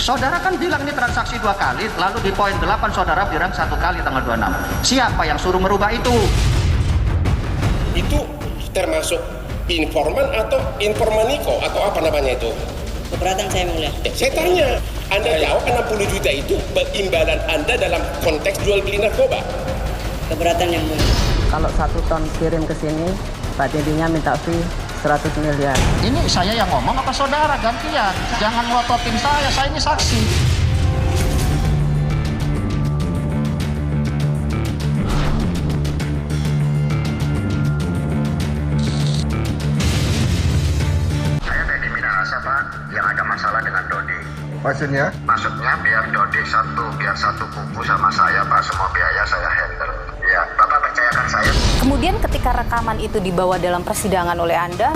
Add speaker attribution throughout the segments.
Speaker 1: Saudara kan bilang ini transaksi 2 kali, lalu di poin 8 saudara bilang 1 kali tanggal 26. Siapa yang suruh merubah itu?
Speaker 2: Itu termasuk informan atau informaniko atau apa namanya itu?
Speaker 3: Keberatan saya mulia.
Speaker 2: Saya tanya, Anda tahu 60 juta itu imbalan Anda dalam konteks jual beli narkoba?
Speaker 3: Keberatan yang mulia.
Speaker 4: Kalau 1 ton kirim ke sini, Pak Dedinya minta fee 100 miliar.
Speaker 1: Ini saya yang ngomong apa saudara gantian? Jangan ngototin saya ini saksi. Saya Teddy Minahasa, Pak, yang ada masalah dengan Dodi.
Speaker 5: Maksudnya?
Speaker 1: Maksudnya biar Dodi satu kubu sama saya, Pak, semua biaya saya handle. Ya, Bapak percayakan saya.
Speaker 6: Kemudian ketika rekaman itu dibawa dalam persidangan oleh Anda,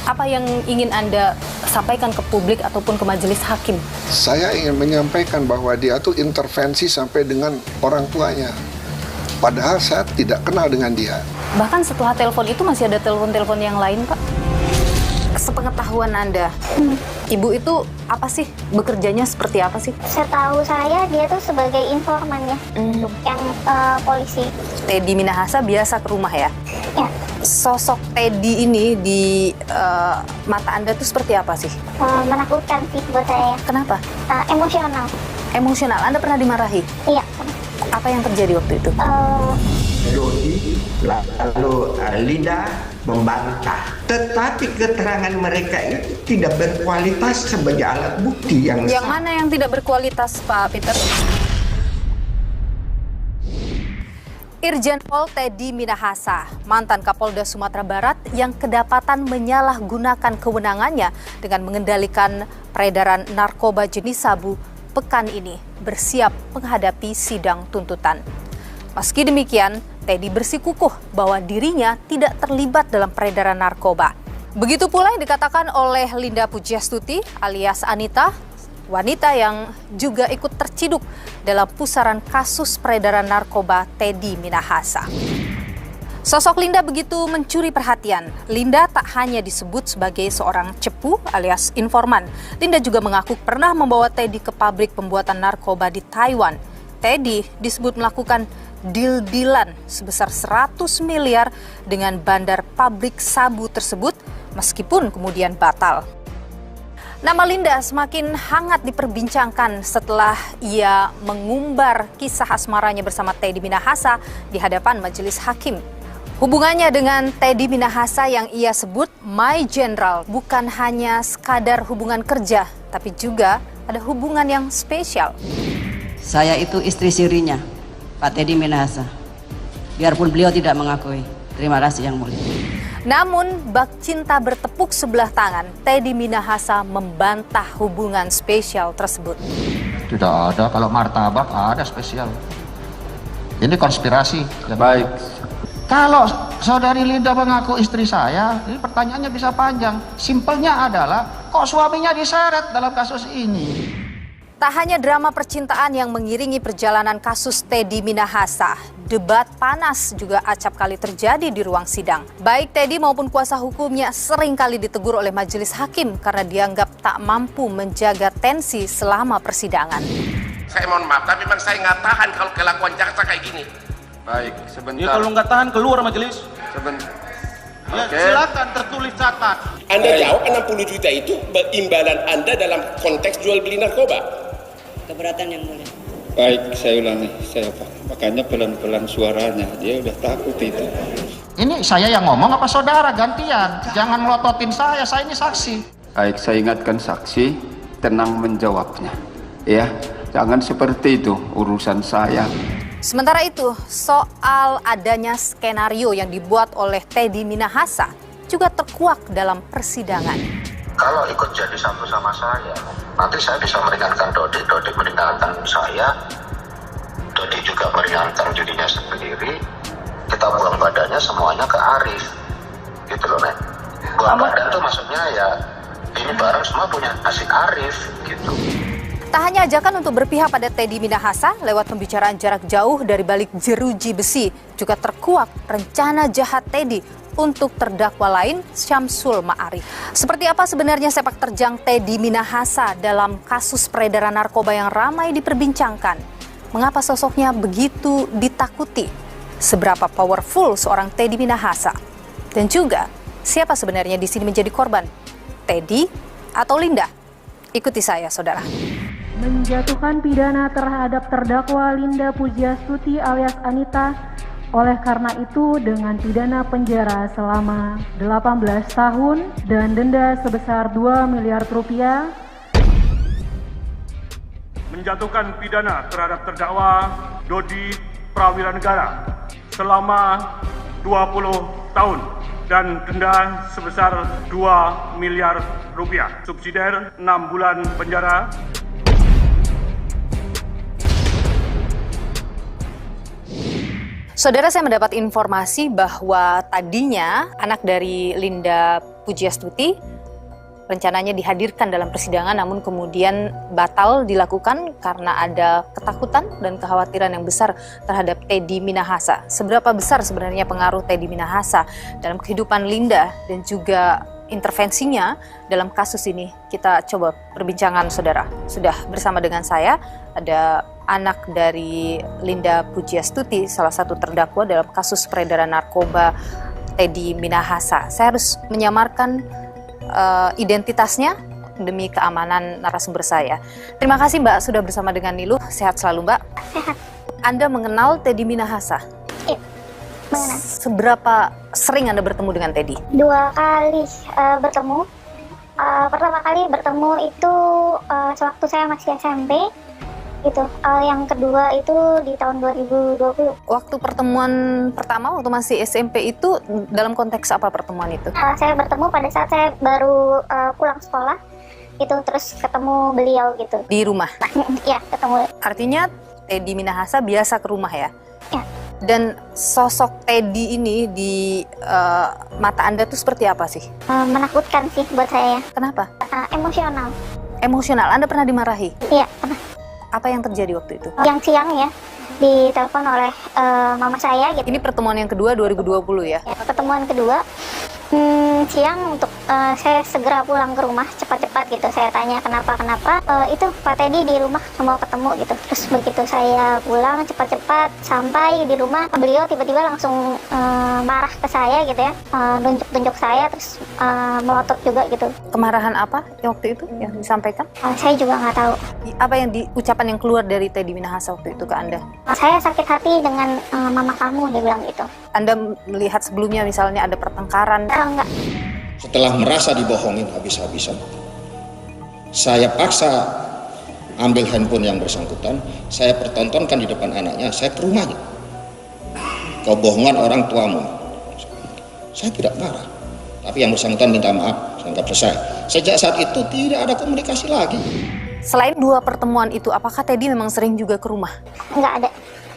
Speaker 6: apa yang ingin Anda sampaikan ke publik ataupun ke majelis hakim?
Speaker 5: Saya ingin menyampaikan bahwa dia tuh intervensi sampai dengan orang tuanya. Padahal saya tidak kenal dengan dia.
Speaker 6: Bahkan setelah telepon itu masih ada telepon-telepon yang lain, Pak? Sepengetahuan Anda, Ibu itu apa sih? Bekerjanya seperti apa sih?
Speaker 7: Setahu saya dia tuh sebagai informan ya, untuk yang polisi.
Speaker 6: Teddy Minahasa biasa ke rumah ya?
Speaker 7: Ya.
Speaker 6: Sosok Teddy ini di mata Anda tuh seperti apa sih?
Speaker 7: Menakutkan sih buat saya.
Speaker 6: Kenapa?
Speaker 7: Emosional.
Speaker 6: Emosional. Anda pernah dimarahi?
Speaker 7: Iya.
Speaker 6: Apa yang terjadi waktu itu?
Speaker 8: Dodi lalu Linda membantah, tetapi keterangan mereka itu tidak berkualitas sebagai alat bukti yang
Speaker 6: mana yang tidak berkualitas, Pak Peter? Irjen Pol Teddy Minahasa, mantan Kapolda Sumatera Barat yang kedapatan menyalahgunakan kewenangannya dengan mengendalikan peredaran narkoba jenis sabu, pekan ini bersiap menghadapi sidang tuntutan. Meski demikian, Teddy bersikukuh bahwa dirinya tidak terlibat dalam peredaran narkoba. Begitu pula yang dikatakan oleh Linda Pujastuti alias Anita, wanita yang juga ikut terciduk dalam pusaran kasus peredaran narkoba Teddy Minahasa. Sosok Linda begitu mencuri perhatian. Linda tak hanya disebut sebagai seorang cepu alias informan. Linda juga mengaku pernah membawa Teddy ke pabrik pembuatan narkoba di Taiwan. Teddy disebut melakukan deal-dealan sebesar 100 miliar dengan bandar pabrik sabu tersebut meskipun kemudian batal. Nama Linda semakin hangat diperbincangkan setelah ia mengumbar kisah asmaranya bersama Teddy Minahasa di hadapan majelis hakim. Hubungannya dengan Teddy Minahasa yang ia sebut My General bukan hanya sekadar hubungan kerja, tapi juga ada hubungan yang spesial.
Speaker 3: Saya itu istri sirinya, Pak Teddy Minahasa. Biarpun beliau tidak mengakui. Terima kasih yang mulia.
Speaker 6: Namun, bak cinta bertepuk sebelah tangan, Teddy Minahasa membantah hubungan spesial tersebut.
Speaker 1: Tidak ada, kalau martabak ada spesial. Ini konspirasi.
Speaker 5: Baik.
Speaker 1: Kalau saudari Linda mengaku istri saya, ini pertanyaannya bisa panjang. Simpelnya adalah, kok suaminya diseret dalam kasus ini?
Speaker 6: Tak hanya drama percintaan yang mengiringi perjalanan kasus Teddy Minahasa, debat panas juga acap kali terjadi di ruang sidang. Baik Teddy maupun kuasa hukumnya sering kali ditegur oleh majelis hakim karena dianggap tak mampu menjaga tensi selama persidangan.
Speaker 2: Saya mohon maaf, tapi memang saya nggak tahan kalau kelakuan jaksa kayak gini.
Speaker 5: Baik, sebentar.
Speaker 9: Ya kalau nggak tahan keluar majelis.
Speaker 5: Sebentar.
Speaker 9: Ya
Speaker 5: Oke.
Speaker 9: silakan tertulis catat.
Speaker 2: Anda tahu 60 juta itu imbalan Anda dalam konteks jual beli narkoba?
Speaker 3: Keberatan yang mulia.
Speaker 10: Baik, saya ulangi, makanya pelan-pelan suaranya, dia udah takut itu.
Speaker 1: Ini saya yang ngomong apa saudara gantian? Jangan melototin saya ini saksi.
Speaker 10: Baik, saya ingatkan saksi, tenang menjawabnya. Ya, jangan seperti itu urusan saya.
Speaker 6: Sementara itu, soal adanya skenario yang dibuat oleh Teddy Minahasa juga terkuak dalam persidangan.
Speaker 1: Kalau ikut jadi satu sama saya, nanti saya bisa meringankan Dodi meringankan saya, Dodi juga meringankan dirinya sendiri, kita buang badannya semuanya ke Arif, gitu loh, Nek. Buang badan tuh maksudnya ya, ini barang semua punya si Arif, gitu.
Speaker 6: Tak hanya ajakan untuk berpihak pada Teddy Minahasa lewat pembicaraan jarak jauh dari balik jeruji besi, juga terkuak rencana jahat Teddy untuk terdakwa lain, Syamsul Ma'arif. Seperti apa sebenarnya sepak terjang Teddy Minahasa dalam kasus peredaran narkoba yang ramai diperbincangkan? Mengapa sosoknya begitu ditakuti? Seberapa powerful seorang Teddy Minahasa? Dan juga, siapa sebenarnya di sini menjadi korban? Teddy atau Linda? Ikuti saya, saudara.
Speaker 11: Menjatuhkan pidana terhadap terdakwa Linda Pujiastuti alias Anita, oleh karena itu dengan pidana penjara selama 18 tahun dan denda sebesar 2 miliar rupiah.
Speaker 12: Menjatuhkan pidana terhadap terdakwa Dodi Prawiranegara selama 20 tahun dan denda sebesar 2 miliar rupiah. Subsidiar 6 bulan penjara.
Speaker 6: Saudara, saya mendapat informasi bahwa tadinya anak dari Linda Pujiastuti rencananya dihadirkan dalam persidangan, namun kemudian batal dilakukan karena ada ketakutan dan kekhawatiran yang besar terhadap Teddy Minahasa. Seberapa besar sebenarnya pengaruh Teddy Minahasa dalam kehidupan Linda dan juga intervensinya dalam kasus ini? Kita coba perbincangan, saudara. Sudah bersama dengan saya ada anak dari Linda Pujiastuti, salah satu terdakwa dalam kasus peredaran narkoba Teddy Minahasa. Saya harus menyamarkan identitasnya demi keamanan narasumber saya. Terima kasih Mbak sudah bersama dengan Niluh. Sehat selalu Mbak.
Speaker 7: Sehat.
Speaker 6: Anda mengenal Teddy Minahasa?
Speaker 7: Iya, mengenal.
Speaker 6: Seberapa sering Anda bertemu dengan Teddy?
Speaker 7: 2 kali bertemu. Pertama kali bertemu itu sewaktu saya masih SMP. Gitu. Yang kedua itu di tahun 2020.
Speaker 6: Waktu pertemuan pertama waktu masih SMP itu dalam konteks apa pertemuan itu?
Speaker 7: Saya bertemu pada saat saya baru pulang sekolah itu, terus ketemu beliau gitu.
Speaker 6: Di rumah?
Speaker 7: Iya, ketemu.
Speaker 6: Artinya Teddy Minahasa biasa ke rumah ya?
Speaker 7: Ya.
Speaker 6: Dan sosok Teddy ini di mata Anda tuh seperti apa sih?
Speaker 7: Menakutkan sih buat saya.
Speaker 6: Kenapa?
Speaker 7: Emosional.
Speaker 6: Emosional? Anda pernah dimarahi?
Speaker 7: Iya, pernah.
Speaker 6: Apa yang terjadi waktu itu?
Speaker 7: Yang siang ya, ditelepon oleh mama saya gitu.
Speaker 6: Ini pertemuan yang kedua 2020 ya?
Speaker 7: Pertemuan kedua siang untuk saya segera pulang ke rumah cepat-cepat gitu. Saya tanya kenapa itu Pak Teddy di rumah mau ketemu gitu. Terus begitu saya pulang cepat-cepat sampai di rumah, beliau tiba-tiba langsung marah ke saya gitu ya, nunjuk-nunjuk saya, terus melotot juga gitu.
Speaker 6: Kemarahan apa yang waktu itu yang disampaikan?
Speaker 7: Saya juga nggak tahu.
Speaker 6: Apa yang ucapan yang keluar dari Teddy Minahasa waktu itu ke Anda?
Speaker 7: Saya sakit hati dengan mama kamu, dia bilang gitu.
Speaker 6: Anda melihat sebelumnya misalnya ada pertengkaran?
Speaker 7: Enggak.
Speaker 13: Setelah merasa dibohongin habis-habisan, saya paksa ambil handphone yang bersangkutan, saya pertontonkan di depan anaknya, saya ke rumahnya. Kebohongan orang tuamu. Saya tidak marah, tapi yang bersangkutan minta maaf, saya anggap selesai. Sejak saat itu tidak ada komunikasi lagi.
Speaker 6: Selain 2 pertemuan itu, apakah Teddy memang sering juga ke rumah?
Speaker 7: Enggak ada,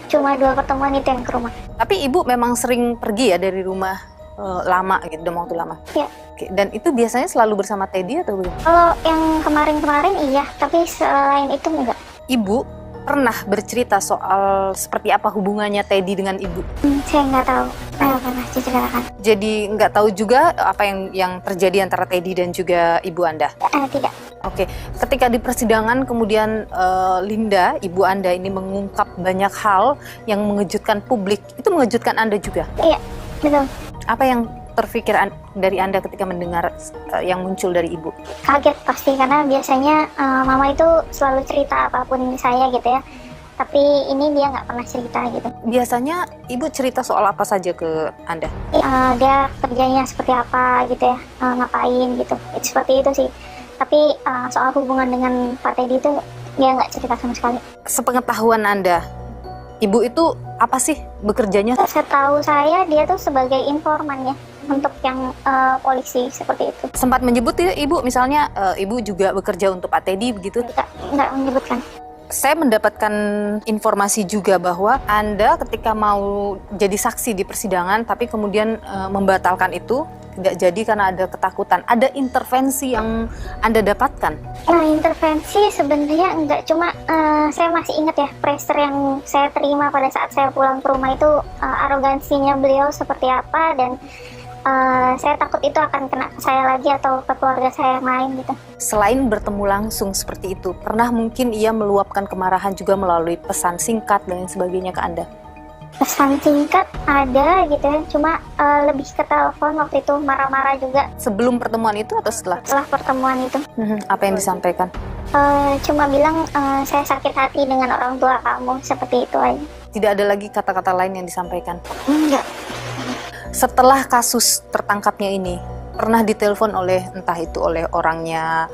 Speaker 7: cuma 2 pertemuan itu yang ke rumah.
Speaker 6: Tapi ibu memang sering pergi ya dari rumah lama gitu, dalam waktu lama?
Speaker 7: Iya.
Speaker 6: Dan itu biasanya selalu bersama Teddy atau belum?
Speaker 7: Kalau yang kemarin-kemarin iya, tapi selain itu enggak.
Speaker 6: Ibu pernah bercerita soal seperti apa hubungannya Teddy dengan ibu?
Speaker 7: Saya nggak tahu, saya pernah diceritakan.
Speaker 6: Jadi nggak tahu juga apa yang terjadi antara Teddy dan juga ibu Anda?
Speaker 7: Tidak.
Speaker 6: Oke, ketika di persidangan kemudian Linda, ibu Anda ini mengungkap banyak hal yang mengejutkan publik, itu mengejutkan Anda juga?
Speaker 7: Iya, betul.
Speaker 6: Apa yang terpikir dari Anda ketika mendengar yang muncul dari ibu?
Speaker 7: Kaget pasti, karena biasanya mama itu selalu cerita apapun saya gitu ya. Tapi ini dia nggak pernah cerita gitu.
Speaker 6: Biasanya ibu cerita soal apa saja ke Anda?
Speaker 7: Dia kerjanya seperti apa gitu ya, ngapain gitu. Seperti itu sih. Tapi soal hubungan dengan Pak Teddy itu dia nggak cerita sama sekali.
Speaker 6: Sepengetahuan Anda, ibu itu apa sih bekerjanya?
Speaker 7: Setahu saya dia tuh sebagai informan ya, untuk yang polisi seperti itu.
Speaker 6: Sempat menyebut ibu misalnya ibu juga bekerja untuk Pak Teddy begitu?
Speaker 7: Nggak menyebutkan.
Speaker 6: Saya mendapatkan informasi juga bahwa Anda ketika mau jadi saksi di persidangan tapi kemudian membatalkan itu, tidak jadi karena ada ketakutan. Ada intervensi yang Anda dapatkan?
Speaker 7: Nah, intervensi sebenarnya enggak, cuma saya masih ingat ya pressure yang saya terima pada saat saya pulang ke rumah itu, arogansinya beliau seperti apa, dan saya takut itu akan kena ke saya lagi atau ke keluarga saya yang lain gitu.
Speaker 6: Selain bertemu langsung seperti itu, pernah mungkin ia meluapkan kemarahan juga melalui pesan singkat dan sebagainya ke Anda?
Speaker 7: Pesan singkat ada gitu ya, cuma lebih ke telepon waktu itu, marah-marah juga.
Speaker 6: Sebelum pertemuan itu atau setelah?
Speaker 7: Setelah pertemuan itu.
Speaker 6: Apa yang disampaikan?
Speaker 7: Cuma bilang saya sakit hati dengan orang tua kamu, seperti itu aja.
Speaker 6: Tidak ada lagi kata-kata lain yang disampaikan?
Speaker 7: Enggak.
Speaker 6: Setelah kasus tertangkapnya ini, pernah ditelepon oleh entah itu oleh orangnya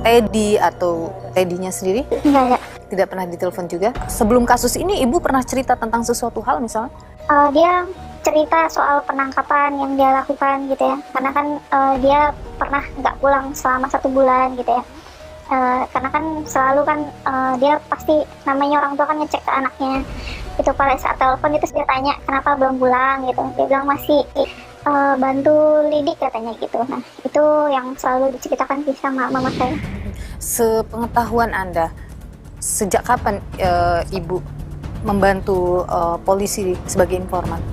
Speaker 6: Teddy atau Teddy-nya sendiri?
Speaker 7: Enggak.
Speaker 6: Tidak pernah ditelepon juga? Sebelum kasus ini, Ibu pernah cerita tentang sesuatu hal misalnya?
Speaker 7: Dia cerita soal penangkapan yang dia lakukan gitu ya, karena kan dia pernah nggak pulang selama 1 bulan gitu ya. Karena kan selalu kan dia pasti, namanya orang tua kan ngecek ke anaknya. Itu pada saat telepon itu dia tanya kenapa belum pulang gitu. Dia bilang masih bantu lidik katanya gitu. Nah, itu yang selalu diceritakan sama mama saya.
Speaker 6: Sepengetahuan Anda, sejak kapan Ibu membantu polisi sebagai informan?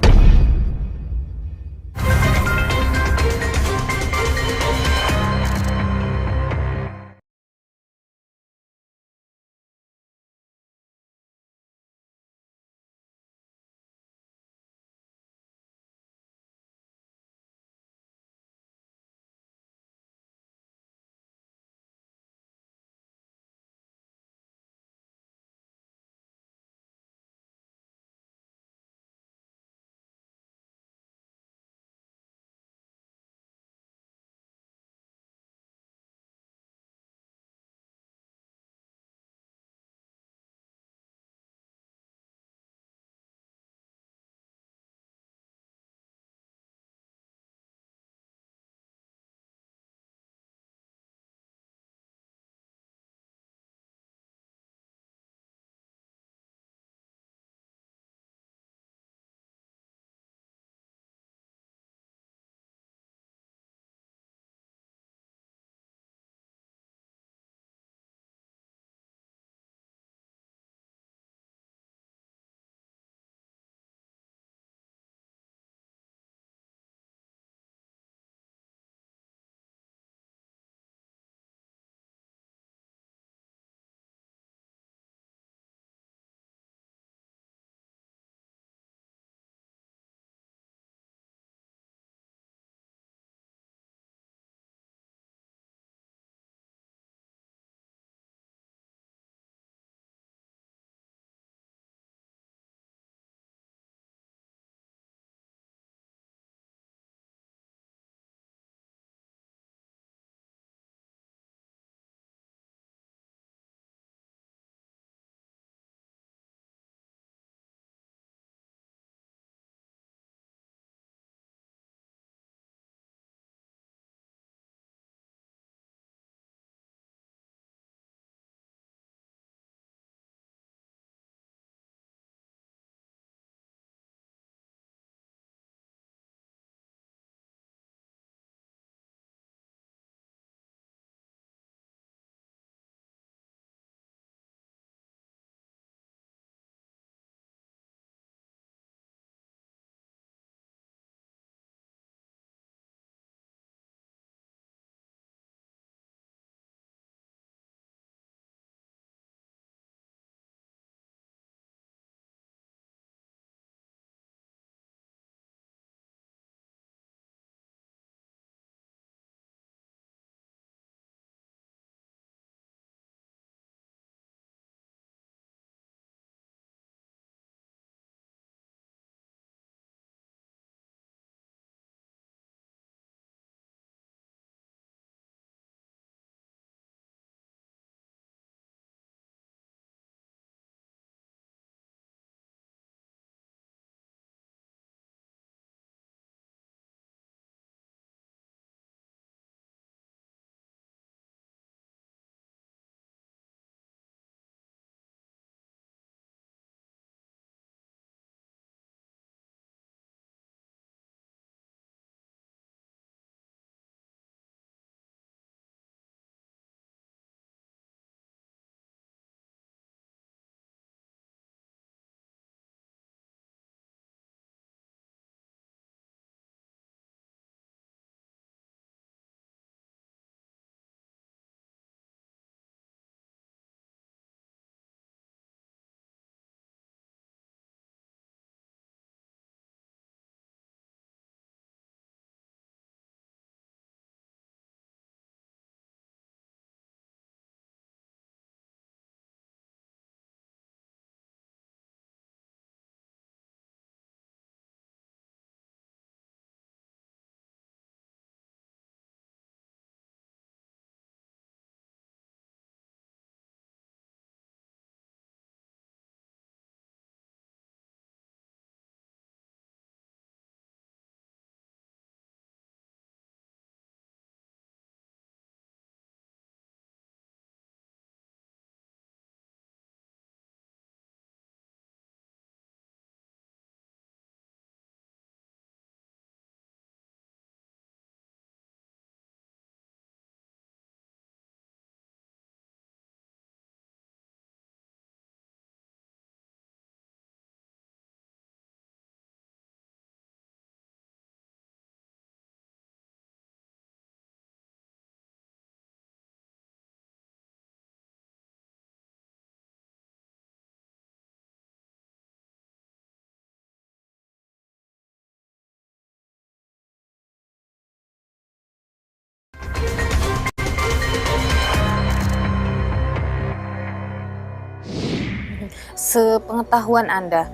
Speaker 6: Sepengetahuan Anda,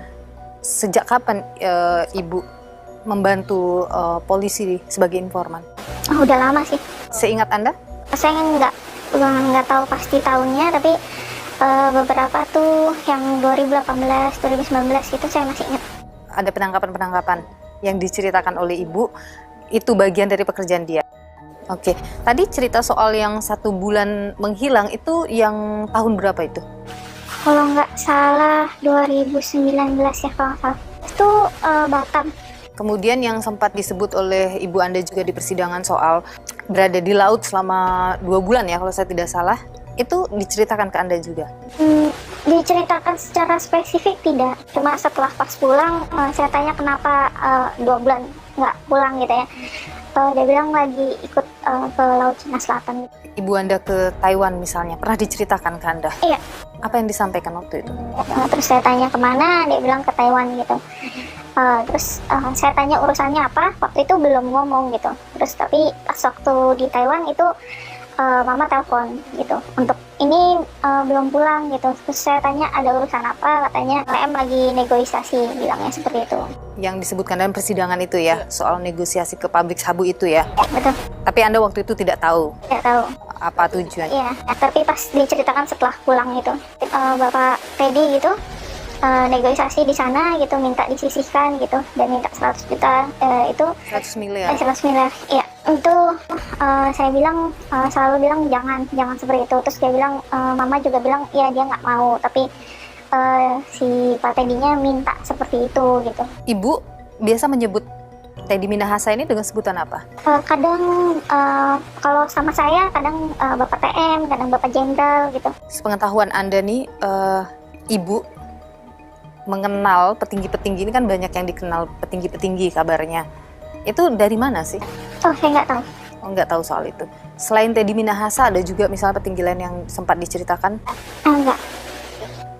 Speaker 6: sejak kapan Ibu membantu polisi sebagai informan?
Speaker 7: Oh, udah lama sih.
Speaker 6: Seingat Anda?
Speaker 7: Saya nggak tahu pasti tahunnya, tapi beberapa tuh yang 2018, 2019 itu saya masih ingat.
Speaker 6: Ada penangkapan-penangkapan yang diceritakan oleh Ibu, itu bagian dari pekerjaan dia. Oke, tadi cerita soal yang 1 bulan menghilang itu yang tahun berapa itu?
Speaker 7: Kalau nggak salah 2019 ya kalau nggak salah. Itu Batam.
Speaker 6: Kemudian yang sempat disebut oleh Ibu Anda juga di persidangan soal berada di laut selama 2 bulan ya kalau saya tidak salah, itu diceritakan ke Anda juga?
Speaker 7: Diceritakan secara spesifik tidak, cuma setelah pas pulang saya tanya kenapa 2 bulan nggak pulang gitu ya. Dia bilang lagi ikut ke Laut Cina Selatan.
Speaker 6: Ibu Anda ke Taiwan misalnya, pernah diceritakan ke Anda?
Speaker 7: Iya.
Speaker 6: Apa yang disampaikan waktu itu?
Speaker 7: Terus saya tanya kemana, dia bilang ke Taiwan gitu. Terus saya tanya urusannya apa, waktu itu belum ngomong gitu. Terus tapi pas waktu di Taiwan itu mama telepon gitu untuk ini belum pulang gitu. Terus saya tanya ada urusan apa, katanya PM lagi negosiasi, bilangnya seperti itu.
Speaker 6: Yang disebutkan dalam persidangan itu ya, soal negosiasi ke pabrik sabu itu ya?
Speaker 7: Betul.
Speaker 6: Tapi Anda waktu itu tidak tahu?
Speaker 7: Tidak tahu.
Speaker 6: Apa tujuan?
Speaker 7: Iya, tapi pas diceritakan setelah pulang itu, Bapak Teddy gitu negosiasi di sana gitu, minta disisihkan gitu dan minta 100 juta itu
Speaker 6: 100 miliar.
Speaker 7: 100 miliar. Iya. Itu saya bilang selalu bilang jangan seperti itu. Terus dia bilang mama juga bilang ya dia nggak mau, tapi si Pak Teddy-nya minta seperti itu gitu.
Speaker 6: Ibu biasa menyebut Teddy Minahasa ini dengan sebutan apa?
Speaker 7: Kadang kalau sama saya kadang Bapak TM, kadang Bapak Jenderal gitu.
Speaker 6: Sepengetahuan Anda nih, Ibu mengenal petinggi-petinggi ini kan banyak yang dikenal petinggi-petinggi kabarnya. Itu dari mana sih?
Speaker 7: Oh, saya nggak tahu.
Speaker 6: Oh, nggak tahu soal itu. Selain Teddy Minahasa, ada juga misalnya petinggi lain yang sempat diceritakan?
Speaker 7: Enggak.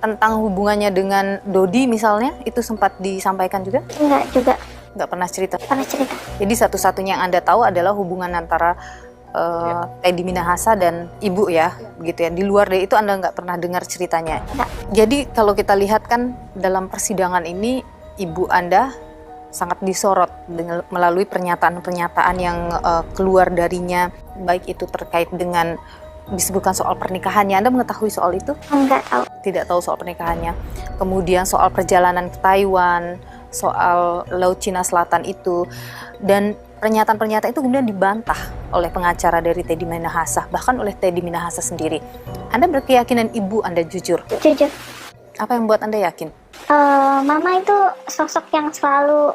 Speaker 6: Tentang hubungannya dengan Dodi misalnya, itu sempat disampaikan juga?
Speaker 7: Enggak juga.
Speaker 6: Nggak pernah cerita?
Speaker 7: Pernah cerita.
Speaker 6: Jadi satu-satunya yang Anda tahu adalah hubungan antara Teddy Minahasa dan Ibu ya, begitu ya. Di luar dari itu Anda nggak pernah dengar ceritanya?
Speaker 7: Enggak.
Speaker 6: Jadi kalau kita lihat kan dalam persidangan ini, Ibu Anda sangat disorot dengan melalui pernyataan-pernyataan yang keluar darinya, baik itu terkait dengan disebutkan soal pernikahannya. Anda mengetahui soal itu?
Speaker 7: Enggak tahu.
Speaker 6: Tidak tahu soal pernikahannya. Kemudian soal perjalanan ke Taiwan, soal Laut Cina Selatan itu, dan pernyataan-pernyataan itu kemudian dibantah oleh pengacara dari Teddy Minahasa, bahkan oleh Teddy Minahasa sendiri. Anda berkeyakinan Ibu Anda jujur?
Speaker 7: Jujur.
Speaker 6: Apa yang membuat Anda yakin?
Speaker 7: Mama itu sosok yang selalu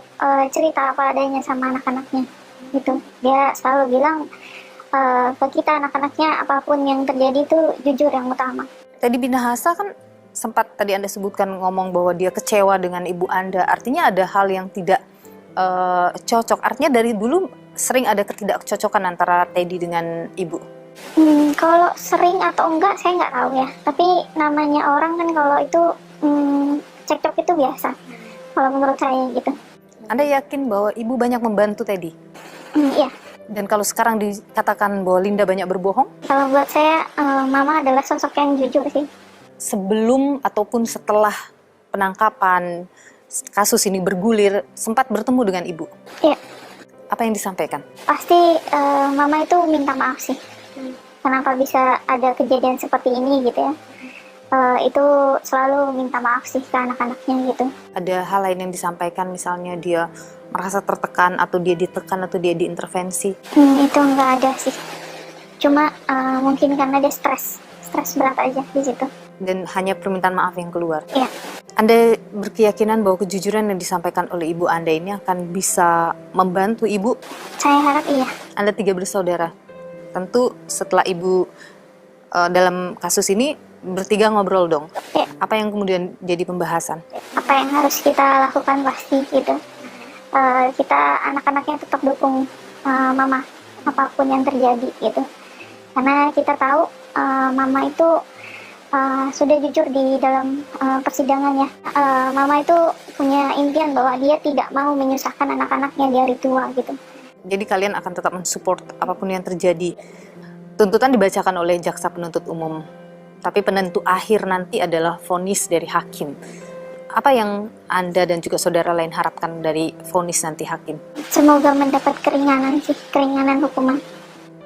Speaker 7: cerita apa adanya sama anak-anaknya gitu. Dia selalu bilang ke kita anak-anaknya apapun yang terjadi itu jujur yang utama.
Speaker 6: Teddy Minahasa kan sempat tadi Anda sebutkan ngomong bahwa dia kecewa dengan Ibu Anda. Artinya ada hal yang tidak cocok. Artinya dari dulu sering ada ketidakcocokan antara Teddy dengan Ibu.
Speaker 7: Kalau sering atau enggak saya nggak tahu ya. Tapi namanya orang kan kalau itu cekcok itu biasa. Kalau menurut saya gitu.
Speaker 6: Anda yakin bahwa Ibu banyak membantu Teddy?
Speaker 7: Iya.
Speaker 6: Dan kalau sekarang dikatakan bahwa Linda banyak berbohong?
Speaker 7: Kalau buat saya Mama adalah sosok yang jujur sih.
Speaker 6: Sebelum ataupun setelah penangkapan kasus ini bergulir, sempat bertemu dengan Ibu?
Speaker 7: Iya.
Speaker 6: Apa yang disampaikan?
Speaker 7: Pasti Mama itu minta maaf sih. Kenapa bisa ada kejadian seperti ini gitu ya. Itu selalu minta maaf sih ke anak-anaknya gitu.
Speaker 6: Ada hal lain yang disampaikan, misalnya dia merasa tertekan atau dia ditekan atau dia diintervensi?
Speaker 7: Itu nggak ada sih. Cuma mungkin karena dia stres berat aja di situ.
Speaker 6: Dan hanya permintaan maaf yang keluar?
Speaker 7: Iya.
Speaker 6: Anda berkeyakinan bahwa kejujuran yang disampaikan oleh Ibu Anda ini akan bisa membantu Ibu?
Speaker 7: Saya harap iya.
Speaker 6: Anda 3 bersaudara. Tentu setelah Ibu dalam kasus ini bertiga ngobrol dong.
Speaker 7: Iya.
Speaker 6: Apa yang kemudian jadi pembahasan?
Speaker 7: Apa yang harus kita lakukan pasti gitu. Kita anak-anaknya tetap dukung Mama apapun yang terjadi gitu. Karena kita tahu Mama itu sudah jujur di dalam persidangannya. Mama itu punya impian bahwa dia tidak mau menyusahkan anak-anaknya di hari tua gitu.
Speaker 6: Jadi kalian akan tetap mensupport apapun yang terjadi. Tuntutan dibacakan oleh jaksa penuntut umum Tapi penentu akhir nanti adalah vonis dari hakim. Apa yang Anda dan juga saudara lain harapkan dari vonis nanti hakim?
Speaker 7: Semoga mendapat keringanan sih, keringanan hukuman.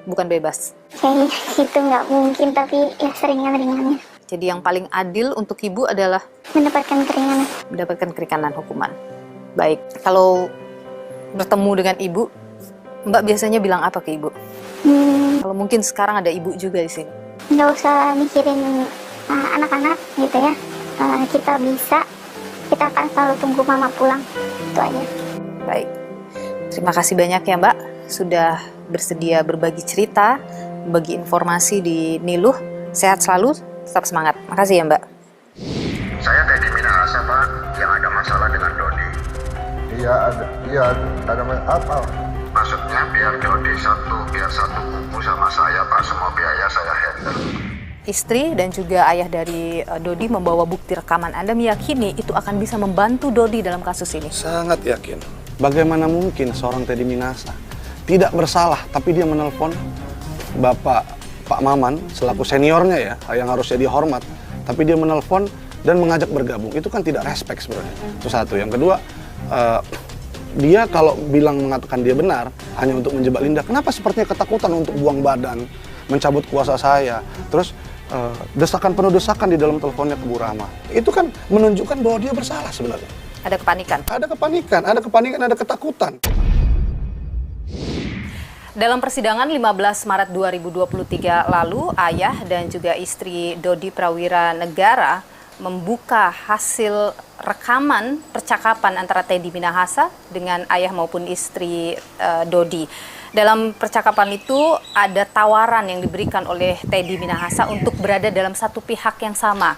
Speaker 6: Bukan bebas?
Speaker 7: Kayaknya itu nggak mungkin, tapi ya seringan-ringannya.
Speaker 6: Jadi yang paling adil untuk Ibu adalah?
Speaker 7: Mendapatkan keringanan.
Speaker 6: Mendapatkan keringanan hukuman. Baik, kalau bertemu dengan Ibu, Mbak biasanya bilang apa ke Ibu? Kalau mungkin sekarang ada Ibu juga di sini.
Speaker 7: Nggak usah mikirin anak-anak gitu ya. Kita bisa, kita akan selalu tunggu mama pulang. Itu aja.
Speaker 6: Baik, terima kasih banyak ya Mbak sudah bersedia berbagi cerita, berbagi informasi di Niluh. Sehat selalu, tetap semangat. Makasih ya Mbak.
Speaker 1: Saya Teddy Minahasa, Pak, yang ada masalah dengan Dodi.
Speaker 5: Iya ada apa?
Speaker 1: Maksudnya biar Dodi biar satu kubu sama saya, Pak. Semua biaya saya handle.
Speaker 6: Istri dan juga ayah dari Dodi membawa bukti rekaman. Anda meyakini itu akan bisa membantu Dodi dalam kasus ini?
Speaker 14: Sangat yakin. Bagaimana mungkin seorang Teddy Minahasa tidak bersalah, tapi dia menelpon Pak Maman selaku seniornya ya, yang harusnya dia hormat, tapi dia menelpon dan mengajak bergabung. Itu kan tidak respect sebenarnya. Itu satu. Yang kedua, dia kalau mengatakan dia benar hanya untuk menjebak Linda, kenapa sepertinya ketakutan untuk buang badan, mencabut kuasa saya, terus penuh desakan di dalam teleponnya ke Bu Rahma. Itu kan menunjukkan bahwa dia bersalah sebenarnya.
Speaker 6: Ada kepanikan?
Speaker 14: Ada kepanikan, ada ketakutan.
Speaker 6: Dalam persidangan 15 Maret 2023 lalu, ayah dan juga istri Dodi Prawira Negara membuka hasil rekaman percakapan antara Teddy Minahasa dengan ayah maupun istri Dodi. Dalam percakapan itu ada tawaran yang diberikan oleh Teddy Minahasa untuk berada dalam satu pihak yang sama.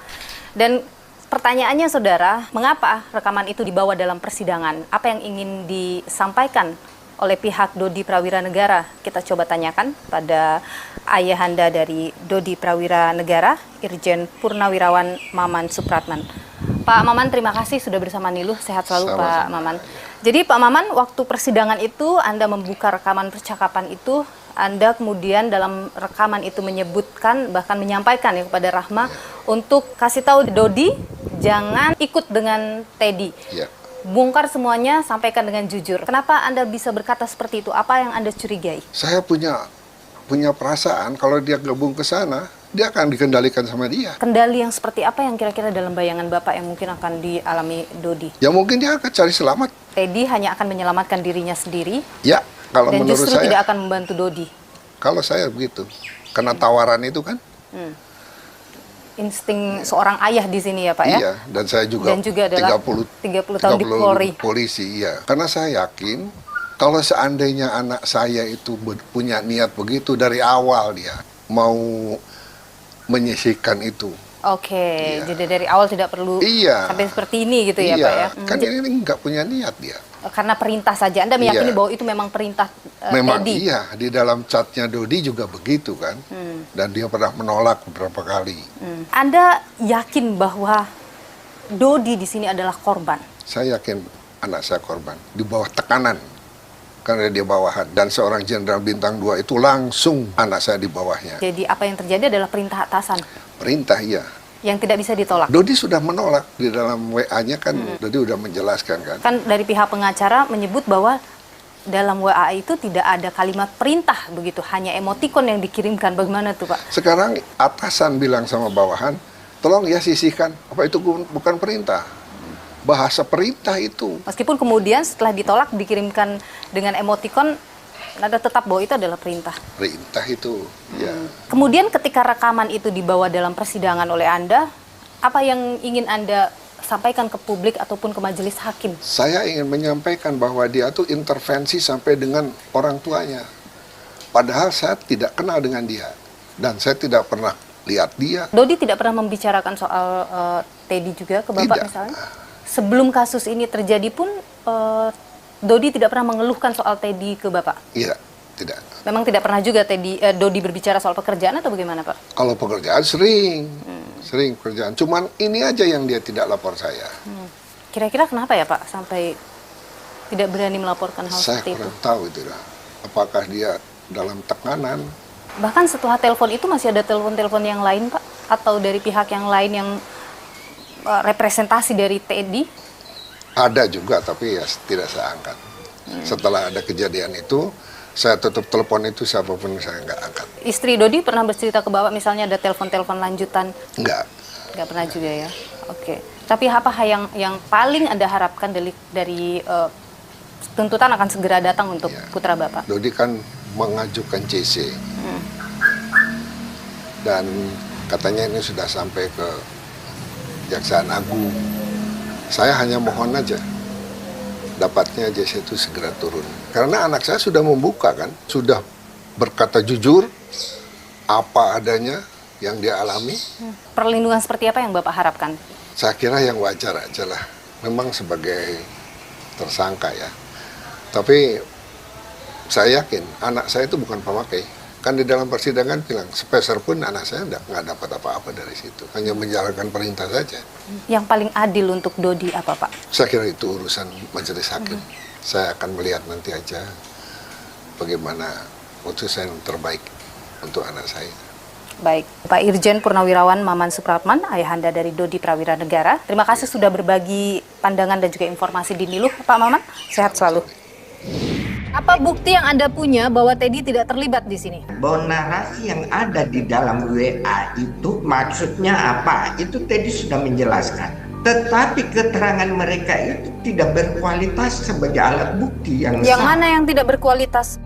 Speaker 6: Dan pertanyaannya saudara, mengapa rekaman itu dibawa dalam persidangan? Apa yang ingin disampaikan oleh pihak Dodi Prawira Negara? Kita coba tanyakan pada ayahanda dari Dodi Prawira Negara, Irjen Purnawirawan Maman Supratman. Pak Maman, terima kasih sudah bersama Niluh. Sehat selalu Pak Maman. Jadi Pak Maman, waktu persidangan itu Anda membuka rekaman percakapan itu, Anda kemudian dalam rekaman itu menyebutkan, bahkan menyampaikan ya kepada Rahma untuk kasih tahu Dodi jangan ikut dengan Teddy. Bongkar semuanya, sampaikan dengan jujur. Kenapa Anda bisa berkata seperti itu? Apa yang Anda curigai?
Speaker 5: Saya punya perasaan kalau dia gabung ke sana, dia akan dikendalikan sama dia.
Speaker 6: Kendali yang seperti apa yang kira-kira dalam bayangan Bapak yang mungkin akan dialami Dodi?
Speaker 5: Ya mungkin dia akan cari selamat.
Speaker 6: Teddy hanya akan menyelamatkan dirinya sendiri.
Speaker 5: Ya, kalau
Speaker 6: dan
Speaker 5: menurut
Speaker 6: justru
Speaker 5: saya
Speaker 6: tidak akan membantu Dodi.
Speaker 5: Kalau saya begitu, karena tawaran itu kan.
Speaker 6: Insting seorang ayah di sini ya Pak ya?
Speaker 5: Iya, dan saya juga,
Speaker 6: adalah 30 tahun di Polri.
Speaker 5: Polisi, iya. Karena saya yakin kalau seandainya anak saya itu punya niat begitu dari awal dia mau menyisihkan itu.
Speaker 6: Oke, jadi dari awal tidak perlu sampai seperti ini gitu ya Pak ya?
Speaker 5: Kan ini nggak punya niat dia.
Speaker 6: Karena perintah saja, Anda meyakini bahwa itu memang perintah
Speaker 5: memang
Speaker 6: Teddy?
Speaker 5: Iya, di dalam chatnya Dodi juga begitu kan. Dan dia pernah menolak beberapa kali.
Speaker 6: Anda yakin bahwa Dodi di sini adalah korban?
Speaker 5: Saya yakin anak saya korban, di bawah tekanan. Karena dia bawahan. Dan seorang jenderal bintang 2 itu langsung anak saya di bawahnya.
Speaker 6: Jadi apa yang terjadi adalah perintah atasan?
Speaker 5: Perintah, iya.
Speaker 6: Yang tidak bisa ditolak?
Speaker 5: Dodi sudah menolak. Di dalam WA-nya kan Dodi sudah menjelaskan kan.
Speaker 6: Kan dari pihak pengacara menyebut bahwa dalam WA itu tidak ada kalimat perintah begitu. Hanya emotikon yang dikirimkan. Bagaimana tuh Pak?
Speaker 5: Sekarang atasan bilang sama bawahan, tolong ya sisihkan. Apa itu bukan perintah? Bahasa perintah itu.
Speaker 6: Meskipun kemudian setelah ditolak dikirimkan dengan emotikon, Anda tetap bahwa itu adalah perintah.
Speaker 5: Perintah itu, ya.
Speaker 6: Kemudian ketika rekaman itu dibawa dalam persidangan oleh Anda, apa yang ingin Anda sampaikan ke publik ataupun ke majelis hakim?
Speaker 5: Saya ingin menyampaikan bahwa dia tuh intervensi sampai dengan orang tuanya. Padahal saya tidak kenal dengan dia. Dan saya tidak pernah lihat dia.
Speaker 6: Dodi tidak pernah membicarakan soal Teddy juga ke Bapak misalnya? Sebelum kasus ini terjadi pun, Dodi tidak pernah mengeluhkan soal Teddy ke Bapak?
Speaker 5: Iya, tidak.
Speaker 6: Memang tidak pernah juga Dodi berbicara soal pekerjaan atau bagaimana Pak?
Speaker 5: Kalau pekerjaan sering pekerjaan. Cuman ini aja yang dia tidak lapor saya.
Speaker 6: Kira-kira kenapa ya Pak sampai tidak berani melaporkan hal seperti itu?
Speaker 5: Saya kurang tahu itu lah. Apakah dia dalam tekanan?
Speaker 6: Bahkan setelah telepon itu masih ada telepon-telepon yang lain Pak? atau dari pihak yang lain yang representasi dari TNI?
Speaker 5: Ada juga, tapi ya tidak saya angkat. Setelah ada kejadian itu, saya tutup telepon itu, siapapun saya nggak angkat.
Speaker 6: Istri Dodi pernah bercerita ke Bapak misalnya ada telepon-telepon lanjutan?
Speaker 5: Nggak.
Speaker 6: Nggak pernah juga ya? Oke. Tapi apa yang paling Anda harapkan dari tuntutan akan segera datang untuk putra Bapak?
Speaker 5: Dodi kan mengajukan CC. Dan katanya ini sudah sampai ke Kejaksaan Agung. Saya hanya mohon aja dapatnya JC itu segera turun. Karena anak saya sudah membuka kan, sudah berkata jujur apa adanya yang dia alami.
Speaker 6: Perlindungan seperti apa yang Bapak harapkan?
Speaker 5: Saya kira yang wajar aja lah. Memang sebagai tersangka ya. Tapi saya yakin anak saya itu bukan pemakai. Kan di dalam persidangan bilang, sepeser pun anak saya nggak dapat apa-apa dari situ. Hanya menjalankan perintah saja.
Speaker 6: Yang paling adil untuk Dodi apa, Pak?
Speaker 5: Saya kira itu urusan majelis hakim. Saya akan melihat nanti aja bagaimana putusan yang terbaik untuk anak saya.
Speaker 6: Baik, Pak Irjen Purnawirawan Maman Supratman, ayahanda dari Dodi Prawiranegara. Terima kasih sudah berbagi pandangan dan juga informasi di Niluh, Pak Maman. Sehat selalu. Apa bukti yang Anda punya bahwa Teddy tidak terlibat di sini?
Speaker 8: Bahwa narasi yang ada di dalam WA itu maksudnya apa? Itu Teddy sudah menjelaskan. Tetapi keterangan mereka itu tidak berkualitas sebagai alat bukti yang sah.
Speaker 6: Yang mana yang tidak berkualitas?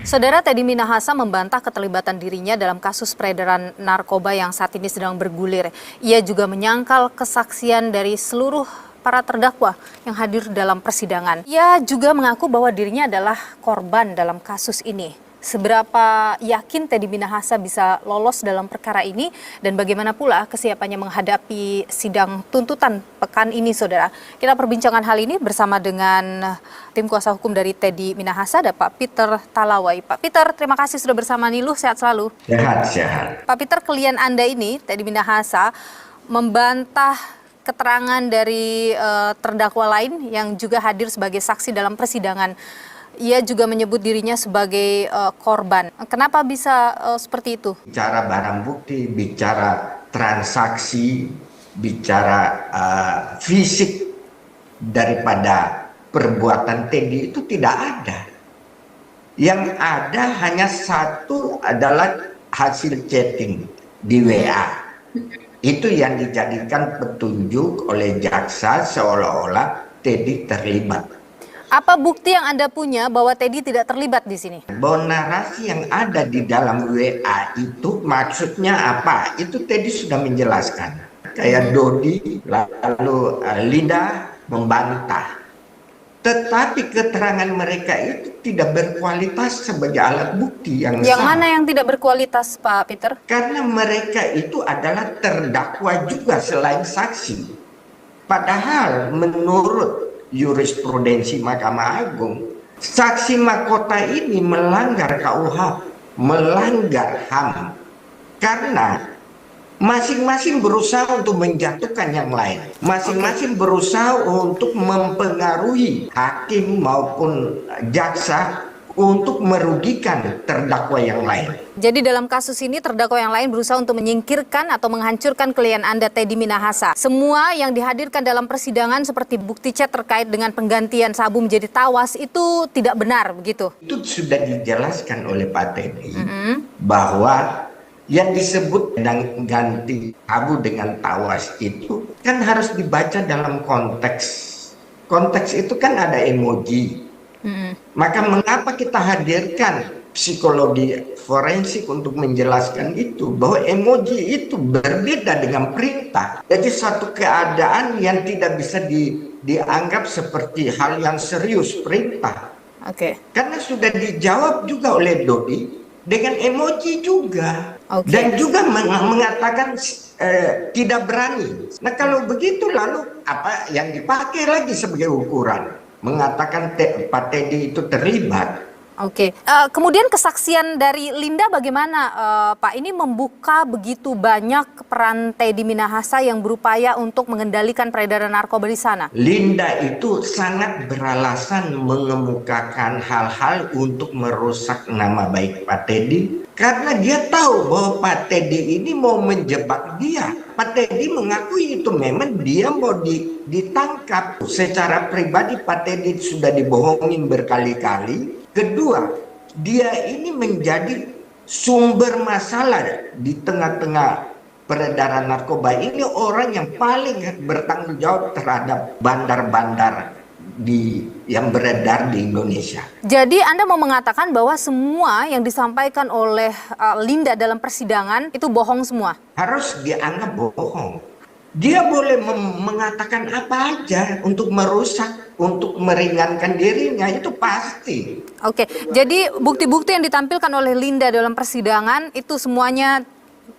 Speaker 6: Saudara, Teddy Minahasa membantah keterlibatan dirinya dalam kasus peredaran narkoba yang saat ini sedang bergulir. Ia juga menyangkal kesaksian dari seluruh para terdakwa yang hadir dalam persidangan. Ia juga mengaku bahwa dirinya adalah korban dalam kasus ini. Seberapa yakin Teddy Minahasa bisa lolos dalam perkara ini dan bagaimana pula kesiapannya menghadapi sidang tuntutan pekan ini, saudara? Kita perbincangkan hal ini bersama dengan tim kuasa hukum dari Teddy Minahasa, ada Pak Peter Talawai. Pak Peter, terima kasih sudah bersama Niluh, sehat selalu.
Speaker 8: Sehat.
Speaker 6: Pak Peter, klien Anda ini, Teddy Minahasa, membantah keterangan dari terdakwa lain yang juga hadir sebagai saksi dalam persidangan. Ia juga menyebut dirinya sebagai korban. Kenapa bisa seperti itu?
Speaker 8: Bicara barang bukti, bicara transaksi, bicara fisik daripada perbuatan Teddy itu tidak ada. Yang ada hanya satu adalah hasil chatting di WA. Itu yang dijadikan petunjuk oleh jaksa seolah-olah Teddy terlibat.
Speaker 6: Apa bukti yang Anda punya bahwa Teddy tidak terlibat di sini?
Speaker 8: Bahwa narasi yang ada di dalam WA itu maksudnya apa? Itu Teddy sudah menjelaskan. Kayak Dodi, lalu Linda membantah. Tetapi keterangan mereka itu tidak berkualitas sebagai alat bukti yang
Speaker 6: Yang
Speaker 8: sah.
Speaker 6: mana yang tidak berkualitas, Pak Peter?
Speaker 8: Karena mereka itu adalah terdakwa juga selain saksi. Padahal menurut jurisprudensi Mahkamah Agung, saksi mahkota ini melanggar KUH, melanggar HAM. Karena masing-masing berusaha untuk menjatuhkan yang lain. Masing-masing berusaha untuk mempengaruhi hakim maupun jaksa untuk merugikan terdakwa yang lain.
Speaker 6: Jadi dalam kasus ini terdakwa yang lain berusaha untuk menyingkirkan atau menghancurkan klien Anda, Teddy Minahasa. Semua yang dihadirkan dalam persidangan seperti bukti chat terkait dengan penggantian Sabu menjadi Tawas itu tidak benar, begitu?
Speaker 8: Itu sudah dijelaskan oleh Pak Teddy bahwa yang disebut dengan ganti Sabu dengan Tawas itu kan harus dibaca dalam konteks. Konteks itu kan ada emoji. Maka mengapa kita hadirkan psikologi forensik untuk menjelaskan itu, bahwa emoji itu berbeda dengan perintah. Jadi satu keadaan yang tidak bisa dianggap seperti hal yang serius, perintah. Karena sudah dijawab juga oleh Dodi dengan emoji juga. Dan juga mengatakan tidak berani. Nah kalau begitu lalu apa yang dipakai lagi sebagai ukuran? Mengatakan Pak Teddy itu terlibat.
Speaker 6: Kemudian kesaksian dari Linda bagaimana, Pak? Ini membuka begitu banyak peran Teddy Minahasa yang berupaya untuk mengendalikan peredaran narkoba di sana.
Speaker 8: Linda itu sangat beralasan mengemukakan hal-hal untuk merusak nama baik Pak Teddy. Karena dia tahu bahwa Pak Teddy ini mau menjebak dia. Pak Teddy mengakui itu memang dia mau ditangkap. Secara pribadi Pak Teddy sudah dibohongin berkali-kali. Kedua, dia ini menjadi sumber masalah di tengah-tengah peredaran narkoba. Ini orang yang paling bertanggung jawab terhadap bandar-bandar yang beredar di Indonesia.
Speaker 6: Jadi Anda mau mengatakan bahwa semua yang disampaikan oleh Linda dalam persidangan itu bohong semua?
Speaker 8: Harus dianggap bohong. Dia boleh mengatakan apa aja untuk merusak, untuk meringankan dirinya, itu pasti.
Speaker 6: Jadi bukti-bukti yang ditampilkan oleh Linda dalam persidangan itu semuanya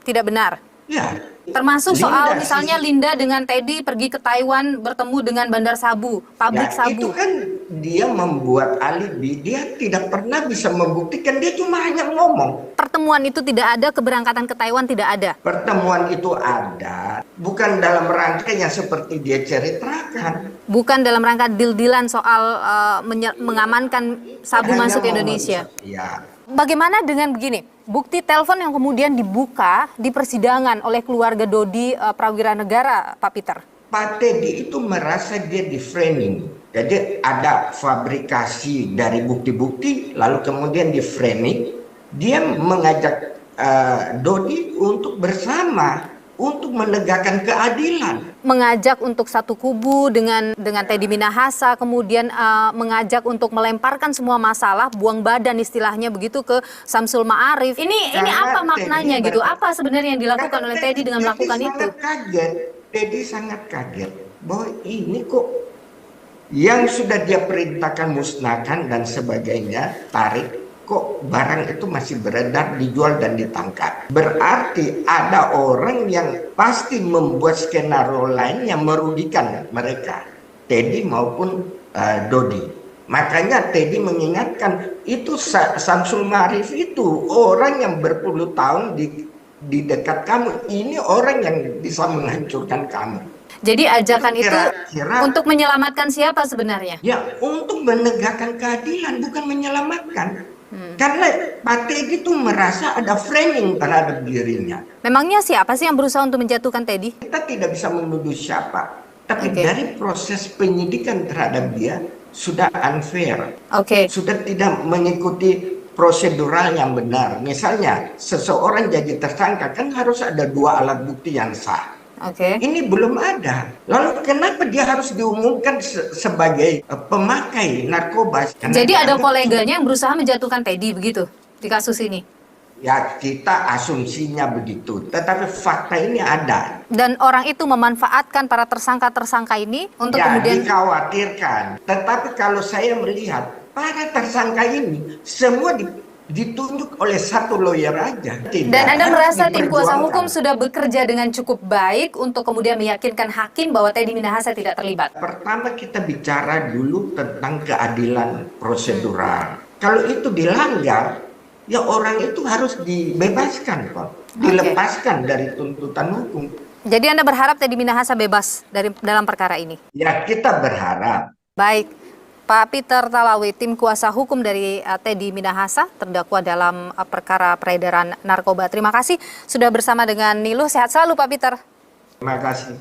Speaker 6: tidak benar?
Speaker 8: Ya.
Speaker 6: Termasuk soal misalnya Linda dengan Teddy pergi ke Taiwan bertemu dengan Bandar Sabu, pabrik Sabu.
Speaker 8: Itu kan dia membuat alibi, dia tidak pernah bisa membuktikan, dia cuma hanya ngomong.
Speaker 6: Pertemuan itu tidak ada, keberangkatan ke Taiwan tidak ada?
Speaker 8: Pertemuan itu ada, bukan dalam rangka yang seperti dia ceritakan.
Speaker 6: Bukan dalam rangka deal-dealan soal mengamankan Sabu masuk ke Indonesia?
Speaker 8: Ya.
Speaker 6: Bagaimana dengan begini, bukti telepon yang kemudian dibuka di persidangan oleh keluarga Dodi Prawiranegara, Pak Peter?
Speaker 8: Pak Teddy itu merasa dia di framing. Jadi ada fabrikasi dari bukti-bukti, lalu kemudian di framing. Dia mengajak Dodi untuk bersama untuk menegakkan keadilan.
Speaker 6: Mengajak untuk satu kubu dengan Teddy Minahasa, kemudian mengajak untuk melemparkan semua masalah, buang badan istilahnya begitu ke Samsul Ma'arif. Ini apa maknanya gitu? Apa sebenarnya yang dilakukan oleh Teddy dengan melakukan itu?
Speaker 8: Teddy sangat kaget bahwa ini kok yang sudah dia perintahkan musnahkan dan sebagainya, tarik, kok barang itu masih beredar, dijual dan ditangkap. Berarti ada orang yang pasti membuat skenario lain yang merugikan mereka, Teddy maupun Dodi. Makanya Teddy mengingatkan, itu Samsul Ma'arif itu orang yang berpuluh tahun di dekat kamu. Ini orang yang bisa menghancurkan kamu.
Speaker 6: Jadi ajakan itu untuk menyelamatkan siapa sebenarnya?
Speaker 8: Ya, untuk menegakkan keadilan, bukan menyelamatkan. Karena Pak Teddy itu merasa ada framing terhadap dirinya.
Speaker 6: Memangnya siapa sih yang berusaha untuk menjatuhkan Teddy?
Speaker 8: Kita tidak bisa menuduh siapa. Tapi dari proses penyidikan terhadap dia sudah unfair. Sudah tidak mengikuti prosedural yang benar. Misalnya seseorang jadi tersangka kan harus ada 2 alat bukti yang sah. Ini belum ada. Lalu kenapa dia harus diumumkan sebagai pemakai narkoba?
Speaker 6: Jadi ada koleganya yang berusaha menjatuhkan Teddy begitu di kasus ini?
Speaker 8: Ya, kita asumsinya begitu. Tetapi fakta ini ada.
Speaker 6: Dan orang itu memanfaatkan para tersangka-tersangka ini untuk kemudian...
Speaker 8: dikhawatirkan. Tetapi kalau saya melihat para tersangka ini semua ditunjuk oleh satu lawyer aja.
Speaker 6: Dan Anda merasa tim kuasa hukum sudah bekerja dengan cukup baik untuk kemudian meyakinkan hakim bahwa Teddy Minahasa tidak terlibat?
Speaker 8: Pertama kita bicara dulu tentang keadilan prosedural. Kalau itu dilanggar, ya orang itu harus dibebaskan kok. Dilepaskan dari tuntutan hukum.
Speaker 6: Jadi Anda berharap Teddy Minahasa bebas dalam perkara ini?
Speaker 8: Ya, kita berharap.
Speaker 6: Baik. Pak Peter Talawi, tim kuasa hukum dari Teddy Minahasa, terdakwa dalam perkara peredaran narkoba. Terima kasih sudah bersama dengan Niluh. Sehat selalu Pak Peter.
Speaker 8: Terima kasih.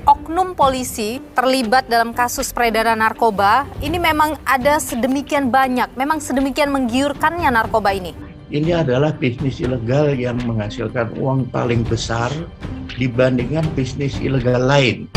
Speaker 6: Oknum polisi terlibat dalam kasus peredaran narkoba, ini memang ada sedemikian banyak, memang sedemikian menggiurkannya narkoba ini.
Speaker 15: Ini adalah bisnis ilegal yang menghasilkan uang paling besar dibandingkan bisnis ilegal lain.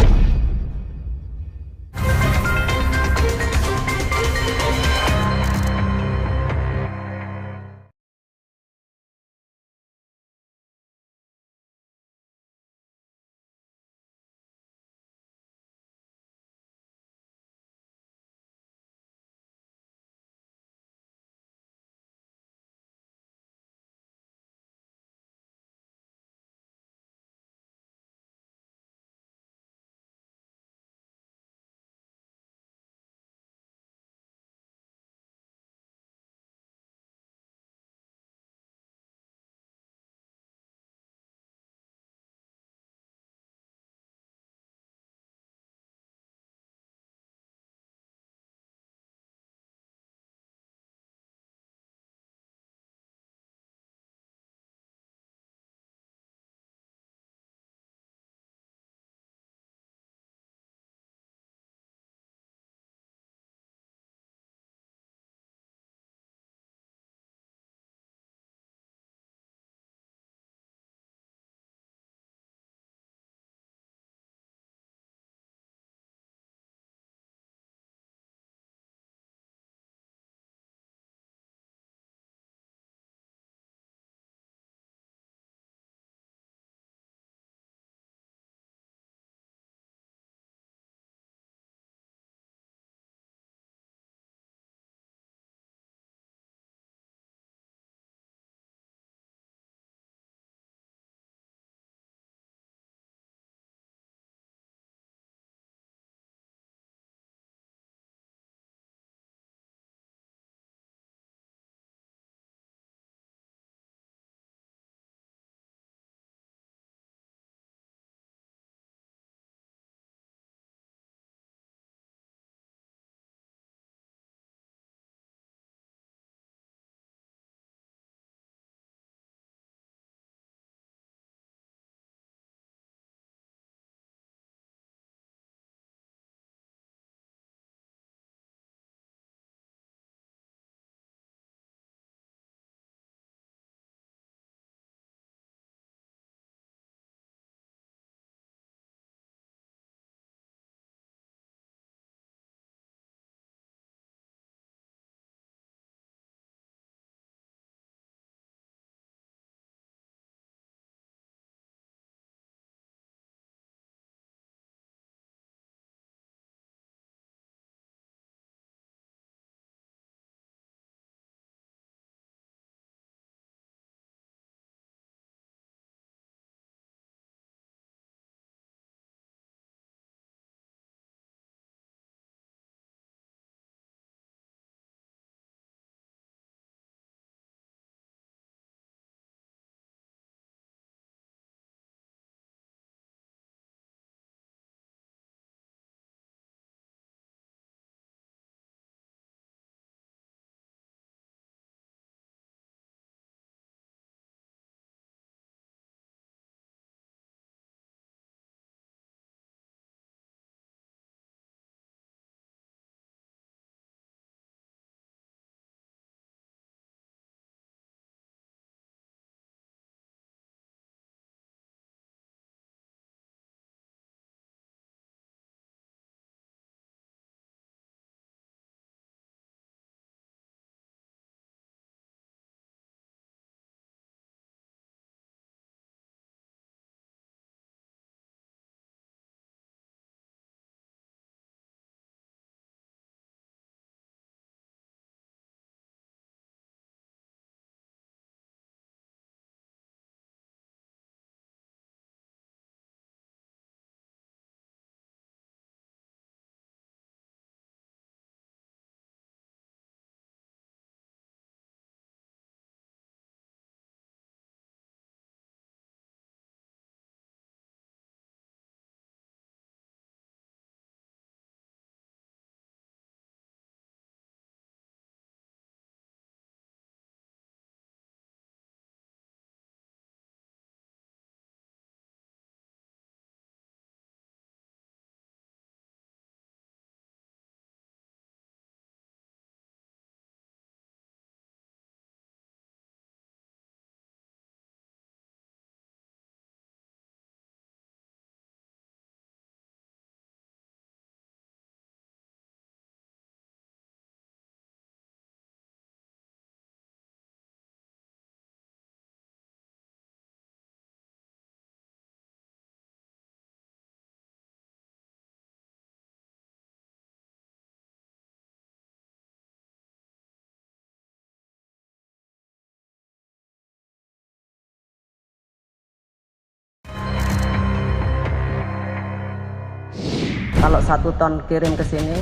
Speaker 4: Kalau 1 ton kirim ke sini,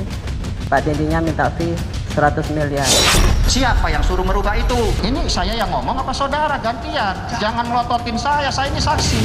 Speaker 4: Pak Teddy-nya minta fee 100 miliar.
Speaker 13: Siapa yang suruh merubah itu? Ini saya yang ngomong apa saudara gantian? Jangan melototin saya ini saksi.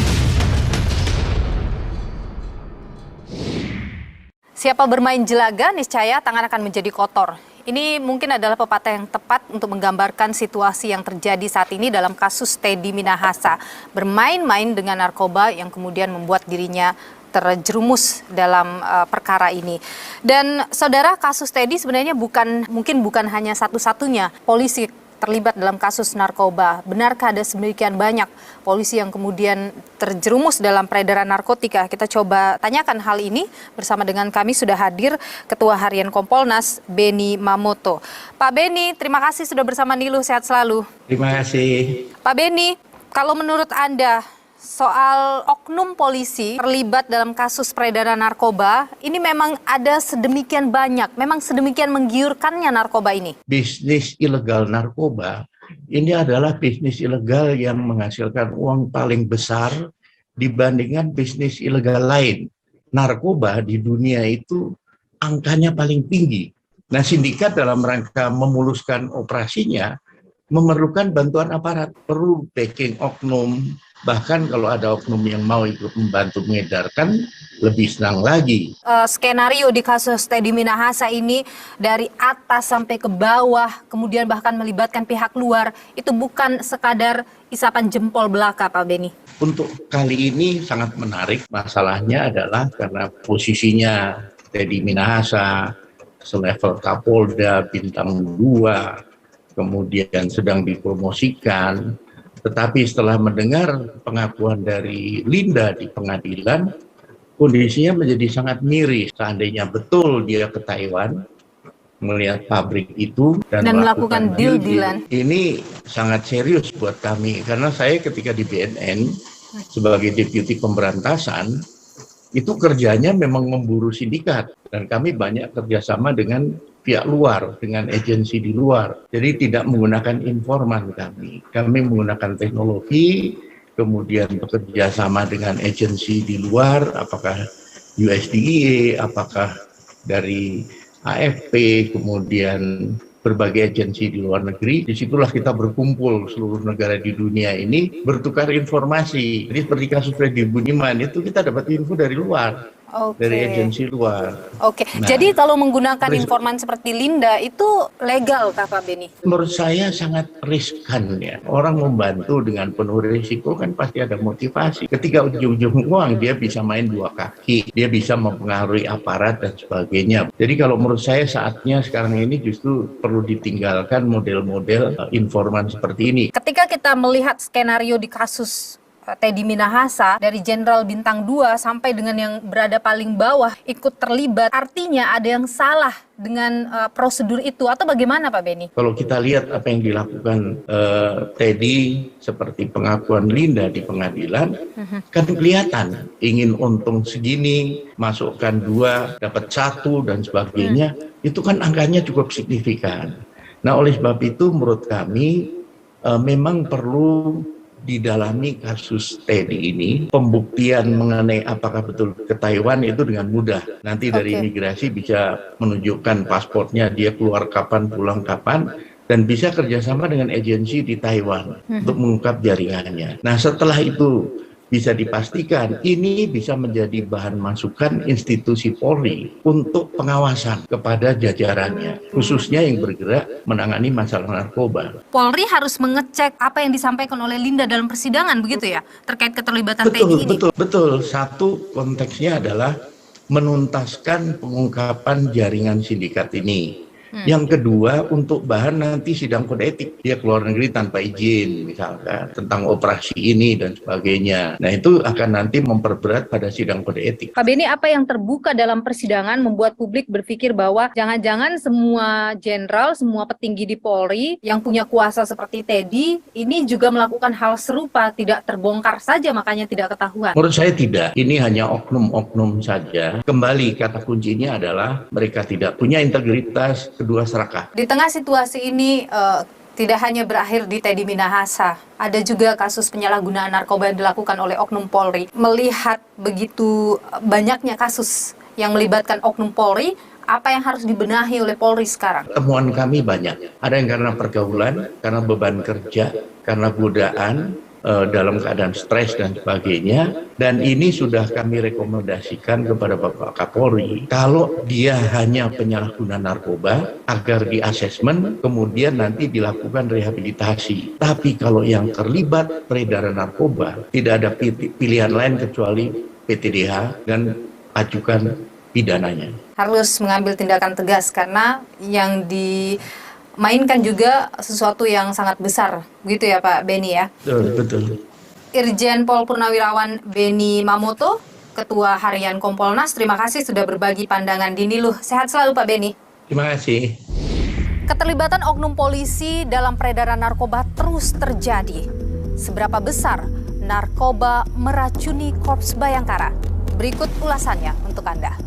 Speaker 6: Siapa bermain jelaga, niscaya tangan akan menjadi kotor. Ini mungkin adalah pepatah yang tepat untuk menggambarkan situasi yang terjadi saat ini dalam kasus Teddy Minahasa. Bermain-main dengan narkoba yang kemudian membuat dirinya terjerumus dalam perkara ini. Dan saudara, kasus Teddy sebenarnya mungkin bukan hanya satu-satunya polisi terlibat dalam kasus narkoba. Benarkah ada sedemikian banyak polisi yang kemudian terjerumus dalam peredaran narkotika? Kita coba tanyakan hal ini bersama dengan kami sudah hadir Ketua Harian Kompolnas Beni Mamoto. Pak Beni, terima kasih sudah bersama Niluh, sehat selalu.
Speaker 15: Terima kasih.
Speaker 6: Pak Beni, kalau menurut Anda soal oknum polisi terlibat dalam kasus peredaran narkoba, ini memang ada sedemikian banyak, memang sedemikian menggiurkannya narkoba ini?
Speaker 15: Bisnis ilegal narkoba ini adalah bisnis ilegal yang menghasilkan uang paling besar dibandingkan bisnis ilegal lain. Narkoba di dunia itu angkanya paling tinggi. Nah, sindikat dalam rangka memuluskan operasinya memerlukan bantuan aparat, perlu backing oknum. Bahkan kalau ada oknum yang mau ikut membantu mengedarkan, lebih senang lagi.
Speaker 6: Skenario di kasus Teddy Minahasa ini dari atas sampai ke bawah, kemudian bahkan melibatkan pihak luar, itu bukan sekadar isapan jempol belaka, Pak Beni.
Speaker 15: Untuk kali ini sangat menarik, masalahnya adalah karena posisinya Teddy Minahasa, selevel Kapolda, bintang 2, kemudian sedang dipromosikan. Tetapi setelah mendengar pengakuan dari Linda di pengadilan, kondisinya menjadi sangat miris. Seandainya betul dia ke Taiwan, melihat pabrik itu dan melakukan deal-dealan. Ini sangat serius buat kami, karena saya ketika di BNN sebagai Deputi Pemberantasan, itu kerjanya memang memburu sindikat. Dan kami banyak kerjasama dengan pihak luar, dengan agensi di luar. Jadi tidak menggunakan informan kami. Kami menggunakan teknologi, kemudian bekerja sama dengan agensi di luar, apakah USDA, apakah dari AFP, kemudian berbagai agensi di luar negeri. Disitulah kita berkumpul seluruh negara di dunia ini bertukar informasi. Jadi seperti kasus Freddy Budiman itu kita dapat info dari luar. Dari agensi luar.
Speaker 6: Nah, jadi kalau menggunakan informan seperti Linda itu legal, Pak Beni?
Speaker 15: Menurut saya sangat riskan ya. Orang membantu dengan penuh risiko kan pasti ada motivasi. Ketika ujung-ujung uang dia bisa main 2 kaki, dia bisa mempengaruhi aparat dan sebagainya. Jadi kalau menurut saya saatnya sekarang ini justru perlu ditinggalkan model-model informan seperti ini.
Speaker 6: Ketika kita melihat skenario di kasus Teddy Minahasa, dari Jenderal Bintang 2 sampai dengan yang berada paling bawah ikut terlibat, artinya ada yang salah dengan prosedur itu, atau bagaimana Pak Beni?
Speaker 15: Kalau kita lihat apa yang dilakukan Teddy, seperti pengakuan Linda di pengadilan, kan kelihatan ingin untung segini, masukkan 2, dapat 1 dan sebagainya, itu kan angkanya cukup signifikan. Nah, oleh sebab itu menurut kami memang perlu didalami kasus Teddy ini, pembuktian mengenai apakah betul ke Taiwan itu dengan mudah. Nanti dari imigrasi bisa menunjukkan pasportnya, dia keluar kapan, pulang kapan, dan bisa kerjasama dengan agensi di Taiwan untuk mengungkap jaringannya. Nah, setelah itu bisa dipastikan, ini bisa menjadi bahan masukan institusi Polri untuk pengawasan kepada jajarannya, khususnya yang bergerak menangani masalah narkoba.
Speaker 6: Polri harus mengecek apa yang disampaikan oleh Linda dalam persidangan, begitu ya, terkait keterlibatan Teddy ini?
Speaker 15: Betul. Satu, konteksnya adalah menuntaskan pengungkapan jaringan sindikat ini. Yang kedua, untuk bahan nanti sidang kode etik. Dia keluar negeri tanpa izin, misalkan, tentang operasi ini dan sebagainya. Nah, itu akan nanti memperberat pada sidang kode etik.
Speaker 6: Pak Beni, apa yang terbuka dalam persidangan membuat publik berpikir bahwa jangan-jangan semua jenderal, semua petinggi di Polri yang punya kuasa seperti Teddy, ini juga melakukan hal serupa, tidak terbongkar saja makanya tidak ketahuan?
Speaker 15: Menurut saya tidak. Ini hanya oknum-oknum saja. Kembali, kata kuncinya adalah mereka tidak punya integritas, kedua serakah.
Speaker 6: Di tengah situasi ini tidak hanya berakhir di Teddy Minahasa, ada juga kasus penyalahgunaan narkoba yang dilakukan oleh oknum Polri. Melihat begitu banyaknya kasus yang melibatkan oknum Polri. Apa yang harus dibenahi oleh Polri sekarang?
Speaker 15: Temuan kami banyak. Ada yang karena pergaulan, karena beban kerja, karena godaan, dalam keadaan stres dan sebagainya. Dan ini sudah kami rekomendasikan kepada Bapak Kapolri. Kalau dia hanya penyalahguna narkoba, agar di asesmen, kemudian nanti dilakukan rehabilitasi. Tapi kalau yang terlibat peredaran narkoba, tidak ada pilihan lain kecuali PTDH dan ajukan pidananya.
Speaker 6: Harus mengambil tindakan tegas karena yang dimainkan juga sesuatu yang sangat besar, begitu ya Pak Beni ya?
Speaker 15: Betul.
Speaker 6: Irjen Pol Purnawirawan Beni Mamoto, Ketua Harian Kompolnas, terima kasih sudah berbagi pandangan di Niluh. Sehat selalu Pak Beni.
Speaker 15: Terima kasih.
Speaker 6: Keterlibatan oknum polisi dalam peredaran narkoba terus terjadi. Seberapa besar narkoba meracuni Korps Bayangkara? Berikut ulasannya untuk Anda.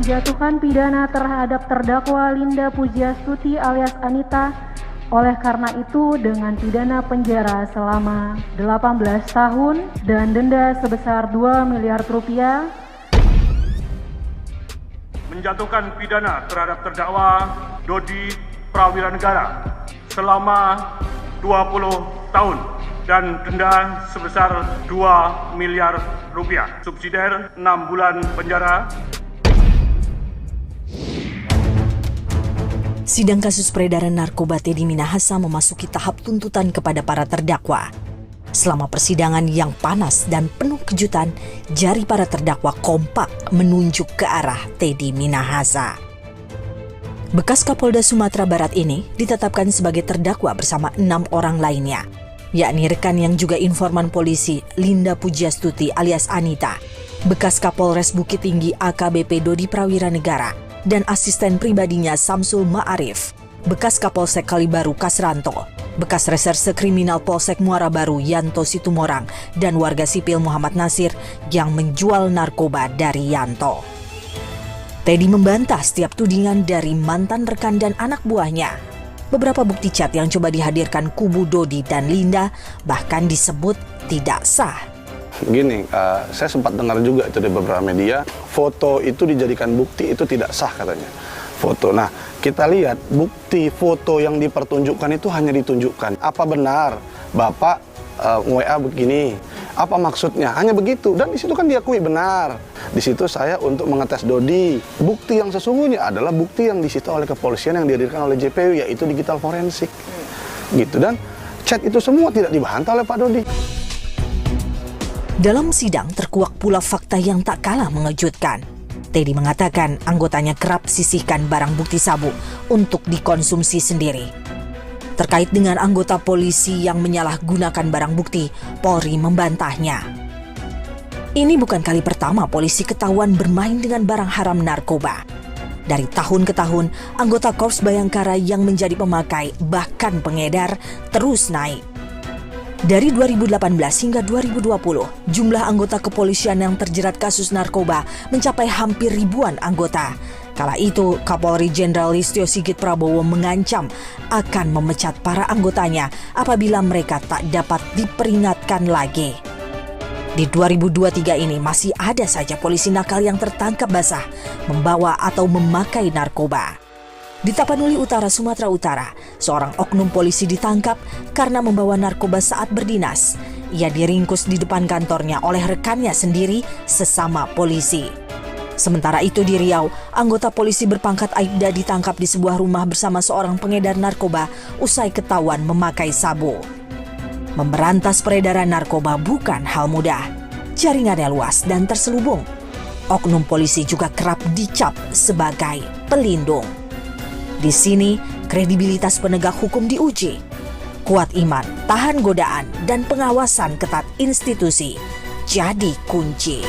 Speaker 11: menjatuhkan pidana terhadap terdakwa Linda Pujiastuti alias Anita. Oleh karena itu, dengan pidana penjara selama 18 tahun dan denda sebesar 2 miliar rupiah.
Speaker 12: Menjatuhkan pidana terhadap terdakwa Dodi Prawiranegara selama 20 tahun dan denda sebesar 2 miliar rupiah. Subsidiar 6 bulan penjara.
Speaker 16: Sidang kasus peredaran narkoba Teddy Minahasa memasuki tahap tuntutan kepada para terdakwa. Selama persidangan yang panas dan penuh kejutan, jari para terdakwa kompak menunjuk ke arah Teddy Minahasa. Bekas Kapolda Sumatera Barat ini ditetapkan sebagai terdakwa bersama 6 orang lainnya, yakni rekan yang juga informan polisi Linda Pujiastuti alias Anita, bekas Kapolres Bukit Tinggi AKBP Dodi Prawiranegara, dan asisten pribadinya Samsul Ma'arif, bekas Kapolsek Kalibaru Kasranto, bekas Reserse Kriminal Polsek Muara Baru Yanto Situmorang, dan warga sipil Muhammad Nasir yang menjual narkoba dari Yanto. Teddy membantah setiap tudingan dari mantan rekan dan anak buahnya. Beberapa bukti chat yang coba dihadirkan kubu Dodi dan Linda bahkan disebut tidak sah.
Speaker 14: Gini, saya sempat dengar juga itu di beberapa media, foto itu dijadikan bukti itu tidak sah katanya. Foto. Nah, kita lihat bukti foto yang dipertunjukkan itu hanya ditunjukkan. Apa benar Bapak WA begini? Apa maksudnya? Hanya begitu. Dan di situ kan diakui benar. Di situ saya untuk mengetes Dodi. Bukti yang sesungguhnya adalah bukti yang disita oleh kepolisian yang dihadirkan oleh JPU, yaitu digital forensik. Gitu. Dan chat itu semua tidak dibantah oleh Pak Dodi.
Speaker 16: Dalam sidang terkuak pula fakta yang tak kalah mengejutkan. Teddy mengatakan anggotanya kerap sisihkan barang bukti sabu untuk dikonsumsi sendiri. Terkait dengan anggota polisi yang menyalahgunakan barang bukti, Polri membantahnya. Ini bukan kali pertama polisi ketahuan bermain dengan barang haram narkoba. Dari tahun ke tahun, anggota Korps Bayangkara yang menjadi pemakai bahkan pengedar terus naik. Dari 2018 hingga 2020, jumlah anggota kepolisian yang terjerat kasus narkoba mencapai hampir ribuan anggota. Kala itu, Kapolri Jenderal Listio Sigit Prabowo mengancam akan memecat para anggotanya apabila mereka tak dapat diperingatkan lagi. Di 2023 ini masih ada saja polisi nakal yang tertangkap basah membawa atau memakai narkoba. Di Tapanuli Utara, Sumatera Utara, seorang oknum polisi ditangkap karena membawa narkoba saat berdinas. Ia diringkus di depan kantornya oleh rekannya sendiri sesama polisi. Sementara itu di Riau, anggota polisi berpangkat Aibda ditangkap di sebuah rumah bersama seorang pengedar narkoba usai ketahuan memakai sabu. Memberantas peredaran narkoba bukan hal mudah. Jaringannya luas dan terselubung. Oknum polisi juga kerap dicap sebagai pelindung. Di sini, kredibilitas penegak hukum diuji. Kuat iman, tahan godaan, dan pengawasan ketat institusi jadi kunci.